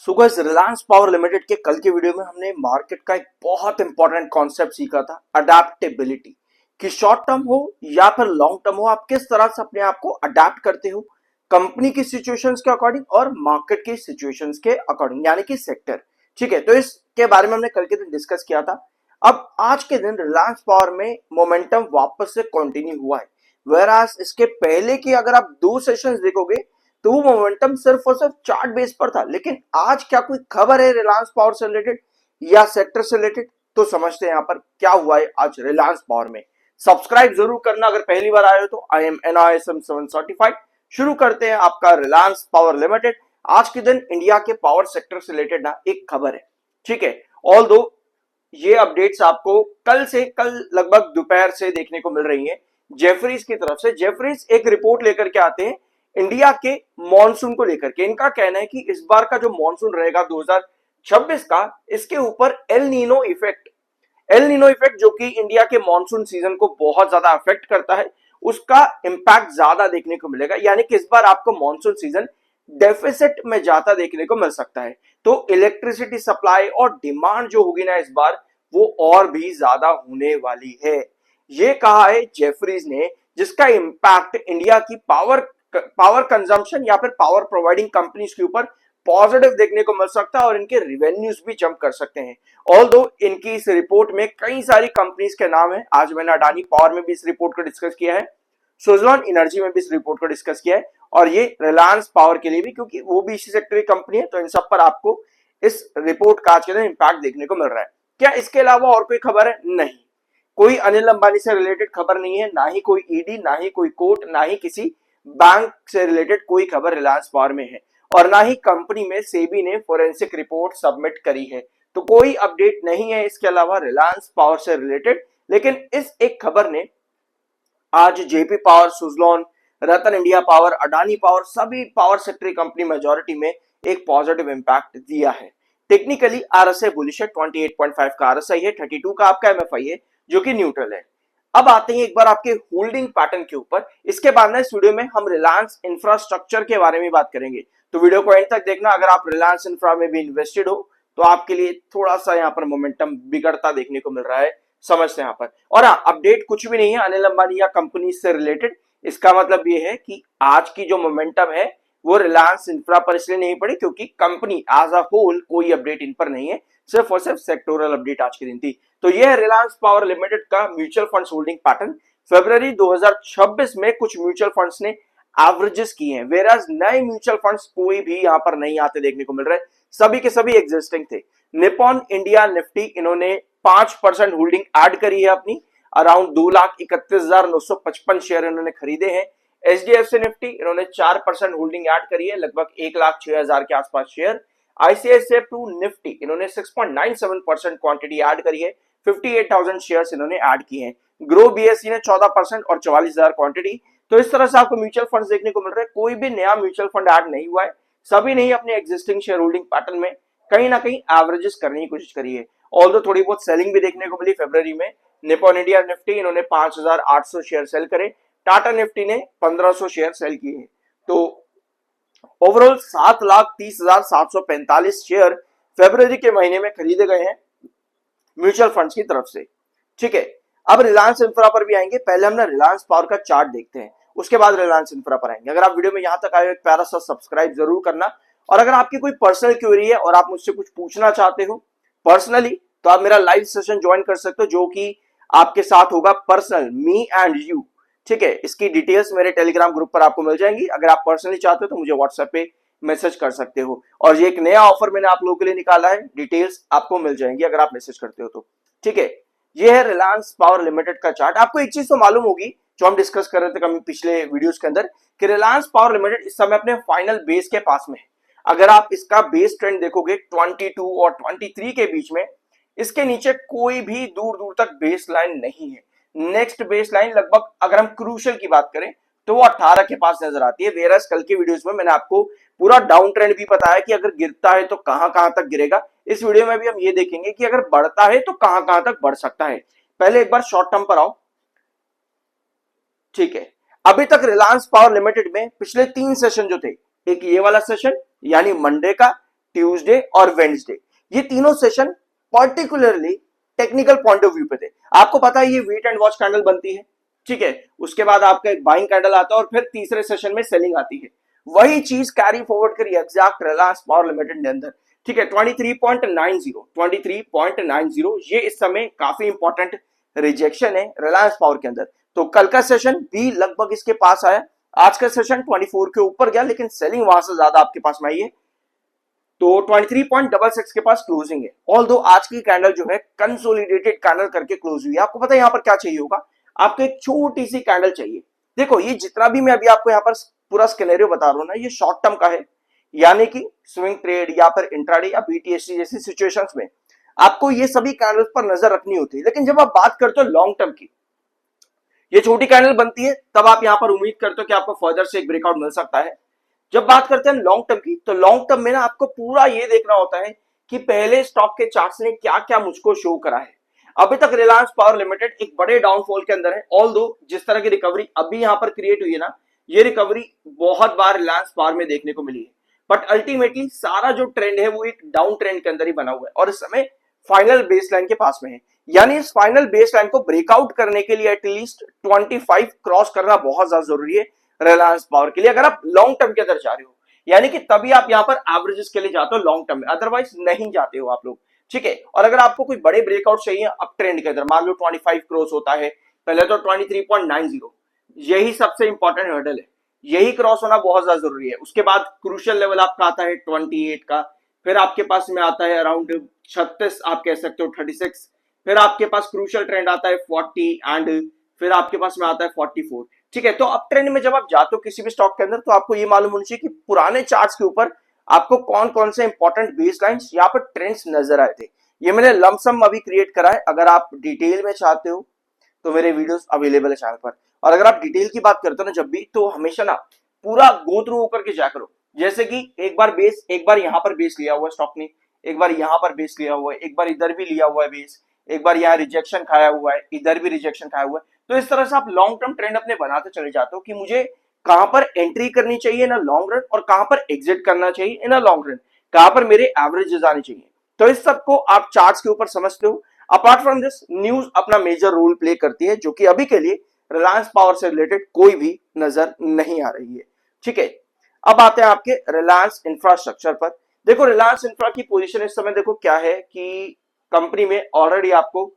Guys Reliance power limited के कल के वीडियो में हमने मार्केट का एक बहुत इंपॉर्टेंट कॉन्सेप्ट सीखा था, अडेप्टेबिलिटी। कि शॉर्ट टर्म हो या फिर लॉन्ग टर्म हो, आप किस तरह से अपने आप को अडेप्ट करते हो कंपनी की सिचुएशंस के अकॉर्डिंग और मार्केट की सिचुएशंस के अकॉर्डिंग, यानी कि सेक्टर। ठीक है, तो इसके बारे में हमने कल के दिन डिस्कस किया था। अब आज के दिन रिलायंस पावर में मोमेंटम वापस से कंटिन्यू हुआ है। वेराज इसके पहले की अगर आप दो सेशंस देखोगे तो वो मोमेंटम सिर्फ और सिर्फ चार्ट बेस पर था। लेकिन आज क्या कोई खबर है रिलायंस पावर से रिलेटेड या सेक्टर से रिलेटेड? तो समझते हैं यहाँ पर क्या हुआ है आज रिलायंस पावर में। सब्सक्राइब जरूर करना अगर पहली बार आए हो तो। I am NISM 7 certified. शुरू करते हैं आपका रिलायंस पावर लिमिटेड। आज के दिन इंडिया के पावर सेक्टर से रिलेटेड ना एक खबर है। ठीक है, ऑल दो ये अपडेट्स आपको कल लगभग दोपहर से देखने को मिल रही है जेफरीज की तरफ से। जेफरीज एक रिपोर्ट लेकर के आते हैं इंडिया के मॉनसून को लेकर के। इनका कहना है कि इस बार का जो मॉनसून रहेगा 2026 का, इसके ऊपर एल नीनो इफेक्ट जो कि इंडिया के मॉनसून सीजन को बहुत ज्यादा अफेक्ट करता है, उसका इंपैक्ट ज्यादा देखने को मिलेगा। यानी कि इस बार आपको मॉनसून सीजन डेफिसिट में जाता देखने को मिल सकता है। तो इलेक्ट्रिसिटी सप्लाई और डिमांड जो होगी ना इस बार, वो और भी ज्यादा होने वाली है। ये कहा है जेफरीज ने, जिसका इंपैक्ट इंडिया की पावर कंजम्पशन या फिर पावर प्रोवाइडिंग कंपनीज के ऊपर पॉजिटिव देखने को मिल सकता है और इनके रिवेन्यूज भी जंप कर सकते हैं। ऑल्दो इनकी इस रिपोर्ट में कई सारी कंपनीज के नाम है। आज मैंने अडानी पावर में भी इस रिपोर्ट को डिस्कस किया है, सुजलॉन एनर्जी में भी इस रिपोर्ट को डिस्कस किया है, और ये रिलायंस पावर के लिए भी, क्योंकि वो भी इसी सेक्टर की कंपनी है। तो इन सब पर आपको इस रिपोर्ट का आज के दिन इंपैक्ट देखने को मिल रहा है। क्या इसके अलावा और कोई खबर है? नहीं, कोई अनिल अंबानी से रिलेटेड खबर नहीं है, ना ही कोई ईडी, ना ही कोई कोर्ट, ना ही किसी बैंक से रिलेटेड कोई खबर रिलायंस पावर में है, और ना ही कंपनी में सेबी ने फोरेंसिक रिपोर्ट सबमिट करी है। तो कोई अपडेट नहीं है इसके अलावा रिलायंस पावर से रिलेटेड। लेकिन इस एक खबर ने आज जेपी पावर, सुजलॉन, रतन इंडिया पावर, अडानी पावर, सभी पावर सेक्टर कंपनी मेजॉरिटी में एक पॉजिटिव इंपैक्ट दिया है। टेक्निकली आरएसआई बुलिश है, 28.5 का आरएसआई है, 32 का आपका एमएफआई है जो कि न्यूट्रल है। अब आते हैं एक बार आपके होल्डिंग पैटर्न के ऊपर। इसके बाद में इस वीडियो में हम रिलायंस इंफ्रास्ट्रक्चर के बारे में बात करेंगे, तो वीडियो को एंड तक देखना। अगर आप रिलायंस इंफ्रा में भी इन्वेस्टेड हो तो आपके लिए थोड़ा सा यहाँ पर मोमेंटम बिगड़ता देखने को मिल रहा है, समझते हैं यहाँ पर। और हाँ, अपडेट कुछ भी नहीं है अनिल अंबानी या कंपनी से रिलेटेड। इसका मतलब ये है कि आज की जो मोमेंटम है वो रिलायंस इंफ्रा पर इसलिए नहीं पड़ी क्योंकि कंपनी एज अ होल कोई अपडेट इन पर नहीं है, सिर्फ और सिर्फ सेक्टोरल अपडेट आज के दिन थी। तो यह है रिलायंस पावर लिमिटेड का म्यूचुअल फंड्स होल्डिंग पैटर्न। फरवरी 2026 में कुछ म्यूचुअल फंड्स ने एवरेजेस किए हैं, वेराज नए म्यूचुअल फंड्स कोई भी यहां पर नहीं आते देखने को मिल रहे, सभी के सभी एग्जिस्टिंग थे। निपॉन इंडिया निफ्टी, इन्होंने 5% होल्डिंग ऐड करी है अपनी, अराउंड 2,31,955 शेयर इन्होंने खरीदे हैं। एचडीएफसी निफ्टी, इन्होंने 4% होल्डिंग ऐड करी है, लगभग 1,06,000 के आसपास शेयर। आईसीआईसीआई निफ्टी, इन्होंने 6.97% क्वांटिटी ऐड करी है, 58,000 शेयर्स इन्होंने ऐड किए हैं। ग्रो बीएससी ने 14% और 44,000 क्वांटिटी। तो इस तरह से आपको म्यूचुअल फंड्स देखने को मिल रहे हैं, कोई भी नया म्यूचुअल फंड ऐड नहीं हुआ है, सभी ने ही अपने एग्जिस्टिंग शेयर होल्डिंग पैटर्न में कहीं ना कहीं एवरेजेस करने की कोशिश करी है। ऑल्दो थोड़ी बहुत सेलिंग भी देखने को मिली फरवरी में। निपॉन इंडिया निफ्टी, इन्होंने 5,800 शेयर सेल करे, टाटा निफ्टी ने 1,500 शेयर सेल किए हैं। तो ओवरऑल 7,30,745 शेयर फरवरी के महीने में खरीदे गए हैं म्यूचुअल फंड्स की तरफ से। ठीक है, अब रिलायंस इंफ्रा पर भी आएंगे। पहले हम ना रिलायंस पावर का चार्ट देखते हैं, उसके बाद रिलायंस इंफ्रा पर आएंगे। अगर आप वीडियो में यहां तक आए हो, एक प्यारा सा सब्सक्राइब जरूर करना। और अगर आपकी कोई पर्सनल क्वेरी है और आप मुझसे कुछ पूछना चाहते हो पर्सनली, तो आप मेरा लाइव सेशन ज्वाइन कर सकते हो, जो कि आपके साथ होगा पर्सनल, मी एंड यू। ठीक है, इसकी डिटेल्स मेरे टेलीग्राम ग्रुप पर आपको मिल जाएंगी। अगर आप पर्सनली चाहते हो तो मुझे व्हाट्सएप पे मैसेज कर सकते हो। और ये एक नया ऑफर मैंने आप लोगों के लिए निकाला है, डिटेल्स आपको मिल जाएंगी अगर आप मैसेज करते हो तो। ठीक है, ये है रिलायंस पावर लिमिटेड का चार्ट। आपको एक चीज तो मालूम होगी जो हम डिस्कस कर रहे थे कभी पिछले वीडियोस के अंदर, कि रिलायंस पावर लिमिटेड इस समय अपने फाइनल बेस के पास में है। अगर आप इसका बेस ट्रेंड देखोगे 22 और 23 के बीच में, इसके नीचे कोई भी दूर दूर तक बेस लाइन नहीं है। नेक्स्ट बेस लाइन लगभग अगर हम क्रूशियल की बात करें तो वो 18 के पास नजर आती है। वेरस कल के वीडियोस में मैंने आपको पूरा डाउन ट्रेंड भी बताया कि अगर गिरता है तो कहां कहां तक गिरेगा। इस वीडियो में भी हम ये देखेंगे कि अगर बढ़ता है तो कहां कहां तक बढ़ सकता है। पहले एक बार शॉर्ट टर्म पर आओ। ठीक है, अभी तक रिलायंस पावर लिमिटेड में पिछले 3 सेशन जो थे, एक ये वाला सेशन यानी मंडे का, ट्यूसडे और वेडनेसडे, ये तीनों session particularly technical point of view पे थे। आपको पता है ये वेट एंड वॉच कैंडल बनती है, ठीक है, उसके बाद आपका एक बाइंग कैंडल आता है और फिर तीसरे सेशन में सेलिंग आती है। वही चीज कैरी फॉरवर्ड करी एग्जैक्ट रिलायंस पावर लिमिटेड के अंदर, ठीक है। 23.90 ये इस समय काफी इंपॉर्टेंट रिजेक्शन है रिलायंस पावर के अंदर। तो कल का सेशन भी लगभग इसके पास आया, आज का सेशन 24 के ऊपर गया, लेकिन सेलिंग वहां से ज्यादा आपके पास में आई है, तो 23.66 के पास क्लोजिंग है। ऑल्दो आज की कैंडल जो है कंसोलिडेटेड कैंडल करके क्लोज हुई है। आपको पता है यहाँ पर क्या चाहिए होगा, आपको एक छोटी सी कैंडल चाहिए। देखो ये जितना भी मैं अभी आपको यहाँ पर पूरा स्केनेरियो बता रहा हूं ना, ये शॉर्ट टर्म का है, यानी कि स्विंग ट्रेड या फिर इंट्राडे या बीटीएससी जैसी सिचुएशंस में आपको ये सभी कैंडल्स पर नजर रखनी होती है। लेकिन जब आप बात करते हो लॉन्ग टर्म की, ये छोटी कैंडल बनती है, तब आप यहाँ पर उम्मीद करते हो कि आपको फर्दर से एक ब्रेकआउट मिल सकता है। जब बात करते हैं लॉन्ग टर्म की, तो लॉन्ग टर्म में ना आपको पूरा ये देखना होता है कि पहले स्टॉक के चार्ट्स ने क्या क्या मुझको शो करा है। अभी तक रिलायंस पावर लिमिटेड एक बड़े डाउनफॉल के अंदर है, ऑल्दो जिस तरह की रिकवरी अभी यहां पर क्रिएट हुई है ना, ये रिकवरी बहुत बार रिलायंस पावर में देखने को मिली है, बट अल्टीमेटली सारा जो ट्रेंड है वो एक डाउन ट्रेंड के अंदर ही बना हुआ है और इस समय फाइनल बेस लाइन के पास में है। यानी इस फाइनल बेस लाइन को ब्रेकआउट करने के लिए एटलीस्ट 25 क्रॉस करना बहुत ज्यादा जरूरी है रिलायंस पावर के लिए, अगर आप लॉन्ग टर्म के अंदर जा रहे हो, यानी कि तभी आप यहां पर एवरेजेस के लिए जाते हो लॉन्ग टर्म में, अदरवाइज नहीं जाते हो आप लोग, ठीक है। और अगर आपको कोई बड़े ब्रेकआउट चाहिए अप ट्रेंड के अंदर, मान लो 25 क्रॉस होता है, पहले तो 23.90 यही सबसे इंपॉर्टेंट हर्डल है, यही क्रॉस होना बहुत ज्यादा जरूरी है। उसके बाद क्रूशियल लेवल आपका आता है 28 का, फिर आपके पास में आता है अराउंड 36, आप कह सकते हो 36, फिर आपके पास क्रूशियल ट्रेंड आता है 40 एंड फिर आपके पास में आता है 44, ठीक है। तो अप ट्रेंड में जब आप जाते हो किसी भी स्टॉक के अंदर, तो आपको ये मालूम होना चाहिए कि पुराने चार्ट्स के ऊपर आपको कौन कौन से इंपॉर्टेंट बेस लाइन्स यहाँ पर ट्रेंड्स नजर आए थे। ये मैंने लमसम अभी क्रिएट करा है, अगर आप डिटेल में चाहते हो तो मेरे वीडियोस अवेलेबल है चैनल पर। और अगर आप डिटेल की बात करते हो ना जब भी, तो हमेशा ना पूरा गो थ्रू होकर के जा करो। जैसे कि एक बार यहाँ पर बेस लिया हुआ है स्टॉक ने, एक बार यहाँ पर बेस लिया हुआ है, एक बार इधर भी लिया हुआ है बेस, एक बार यहाँ रिजेक्शन खाया हुआ है, इधर भी रिजेक्शन खाया हुआ है। तो इस तरह से आप लॉन्ग टर्म ट्रेंड अपने बनाते चले जाते हो कि मुझे कहां पर एंट्री करनी चाहिए इन अ लॉन्ग रन और कहां पर एग्जिट करना चाहिए इन अ लॉन्ग रन, कहां पर मेरे एवरेजेस आने चाहिए। तो इस सब को आप चार्ट्स के ऊपर समझते हो। अपार्ट फ्रॉम दिस, न्यूज अपना मेजर रोल प्ले करती है, जो कि अभी के लिए रिलायंस पावर से रिलेटेड कोई भी नजर नहीं आ रही है, ठीक है। अब आते हैं आपके रिलायंस इंफ्रास्ट्रक्चर पर। देखो रिलायंस इंफ्रा की पोजीशन इस समय देखो क्या है कि कंपनी में ऑलरेडी आपको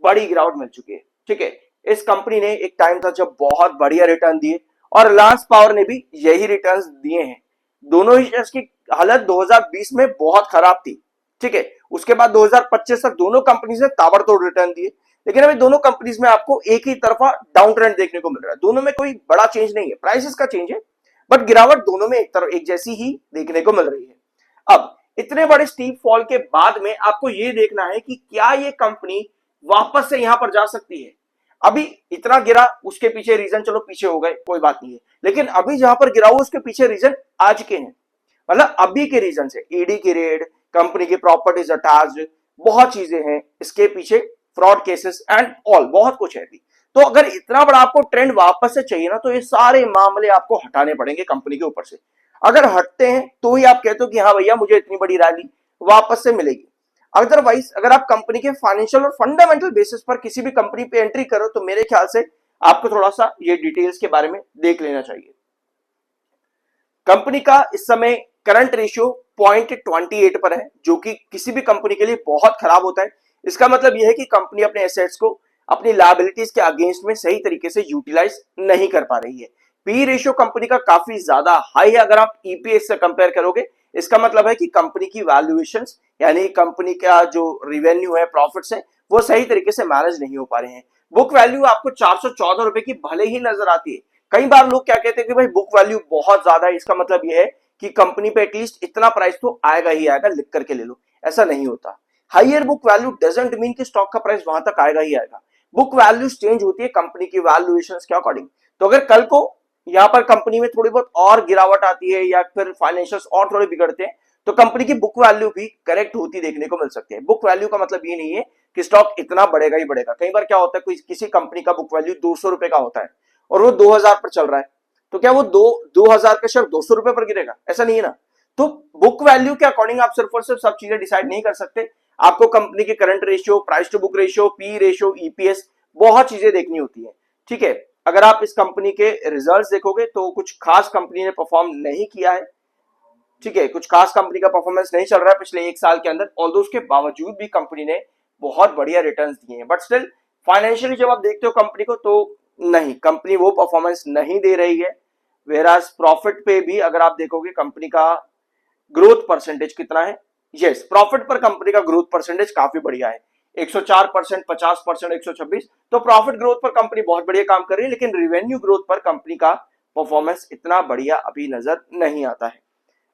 बड़ी गिरावट मिल चुकी है, ठीक है। इस कंपनी ने एक टाइम था जब बहुत बढ़िया रिटर्न दिए और रिलायंस पावर ने भी यही रिटर्न्स दिए हैं। दोनों ही शेयर्स की हालत 2020 में बहुत खराब थी, ठीक है। उसके बाद 2025 तक दोनों कंपनीज ने ताबड़तोड़ रिटर्न दिए, लेकिन अभी दोनों कंपनीज में आपको एक ही तरफा डाउन ट्रेंड देखने को मिल रहा है। दोनों में कोई बड़ा चेंज नहीं है, प्राइसेस का चेंज है, बट गिरावट दोनों में एक जैसी ही देखने को मिल रही है। अब इतने बड़े स्टीप फॉल के बाद में आपको यह देखना है कि क्या ये कंपनी वापस से यहां पर जा सकती है। अभी इतना गिरा, उसके पीछे रीजन चलो पीछे हो गए, कोई बात नहीं है, लेकिन अभी जहां पर गिरा हो उसके पीछे रीजन आज के हैं, मतलब अभी के रीजन से, ईडी की रेड, कंपनी की प्रॉपर्टीज अटैच्ड, बहुत चीजें हैं इसके पीछे, फ्रॉड केसेस एंड ऑल, बहुत कुछ है अभी। तो अगर इतना बड़ा आपको ट्रेंड वापस से चाहिए ना, तो ये सारे मामले आपको हटाने पड़ेंगे कंपनी के ऊपर से। अगर हटते हैं तो ही आप कहते हो कि हाँ भैया मुझे इतनी बड़ी रैली वापस से मिलेगी। अदरवाइज अगर आप कंपनी के फाइनेंशियल और फंडामेंटल बेसिस पर किसी भी कंपनी पे एंट्री करो, तो मेरे ख्याल से आपको थोड़ा सा ये डिटेल्स के बारे में देख लेना चाहिए। कंपनी का इस समय करंट रेशियो 0.28 पर है, जो कि किसी भी कंपनी के लिए बहुत खराब होता है। इसका मतलब यह है कि कंपनी अपने एसेट्स को अपनी लायबिलिटीज के अगेंस्ट में सही तरीके से यूटिलाइज नहीं कर पा रही है। पी रेशियो कंपनी का काफी ज्यादा हाई है अगर आप ईपीएस से कंपेयर करोगे। इसका मतलब है कि कंपनी की वैल्यूएशंस, यानी कंपनी का जो रिवेन्यू है, प्रॉफिट्स है, वो सही तरीके से मैनेज नहीं हो पा रहे हैं। बुक वैल्यू आपको 414 रुपए की भले ही नजर आती है। कई बार लोग क्या कहते हैं कि भाई बुक वैल्यू बहुत ज्यादा है, इसका मतलब यह है कि कंपनी पे एटलीस्ट इतना प्राइस तो आएगा ही आएगा, लिख करके ले लो। ऐसा नहीं होता। Higher book value doesn't mean कि स्टॉक का प्राइस वहां तक आएगा ही आएगा। बुक वैल्यू चेंज होती है कंपनी की वैल्यूएशंस के अकॉर्डिंग। तो अगर कल को यहाँ पर कंपनी में थोड़ी बहुत और गिरावट आती है या फिर फाइनेंशियल्स और थोड़े बिगड़ते हैं, तो कंपनी की बुक वैल्यू भी करेक्ट होती देखने को मिल सकती है। बुक वैल्यू का मतलब ये नहीं है कि स्टॉक इतना बढ़ेगा ही बढ़ेगा। कई बार क्या होता है, कोई किसी कंपनी का बुक वैल्यू 200 रुपए का होता है और वो 2000 पर चल रहा है, तो क्या वो 2000 का शेयर 200 रुपए पर गिरेगा? ऐसा नहीं है ना। तो बुक वैल्यू के अकॉर्डिंग आप सिर्फ और सिर्फ सब चीजें डिसाइड नहीं कर सकते, आपको कंपनी के current ratio, price to book ratio, P ratio, EPS, बहुत चीजें देखनी होती है। ठीक है, अगर आप इस कंपनी के रिजल्ट्स देखोगे तो कुछ खास कंपनी ने परफॉर्म नहीं किया है। ठीक है, कुछ खास कंपनी का परफॉर्मेंस नहीं चल रहा है पिछले एक साल के अंदर, ऑल्दो उसके बावजूद भी कंपनी ने बहुत बढ़िया रिटर्न्स दिए हैं, बट स्टिल फाइनेंशियली जब आप देखते हो कंपनी को तो नहीं, कंपनी वो परफॉर्मेंस नहीं दे रही है। वेराज प्रॉफिट पे भी अगर आप देखोगे कंपनी का ग्रोथ परसेंटेज कितना है, यस, प्रॉफिट पर कंपनी का ग्रोथ परसेंटेज काफी बढ़िया है, 104%, 50%, 126। तो प्रॉफिट ग्रोथ पर कंपनी बहुत बढ़िया काम कर रही है, लेकिन रिवेन्यू ग्रोथ पर कंपनी का परफॉर्मेंस इतना बढ़िया अभी नजर नहीं आता है।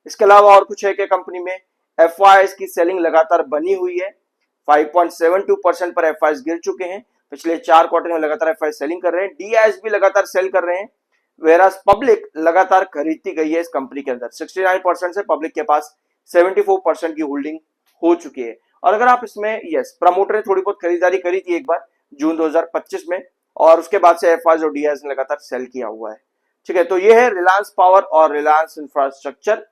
इसके अलावा और कुछ है कि कंपनी में एफआईएस की सेलिंग लगातार बनी हुई है, 5.72% पर एफआईएस गिर चुके हैं, पिछले 4 क्वार्टर में लगातार एफआईएस सेलिंग कर रहे हैं, डीआईएस भी लगातार सेल कर रहे हैं, वेराज पब्लिक लगातार खरीदती गई है इस कंपनी के अंदर, 69% से पब्लिक के पास 74% की होल्डिंग हो चुकी है। और अगर आप इसमें यस, प्रमोटर ने थोड़ी बहुत खरीदारी करी थी एक बार जून 2025 में, और उसके बाद से एफआईएस और डीआईएस ने लगातार सेल किया हुआ है। ठीक है, तो ये है रिलायंस पावर और रिलायंस इंफ्रास्ट्रक्चर।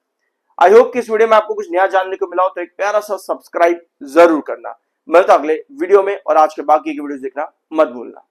आई होप कि इस वीडियो में आपको कुछ नया जानने को मिला हो, तो एक प्यारा सा सब्सक्राइब जरूर करना। मिलता अगले वीडियो में, और आज के बाकी की वीडियो देखना मत भूलना।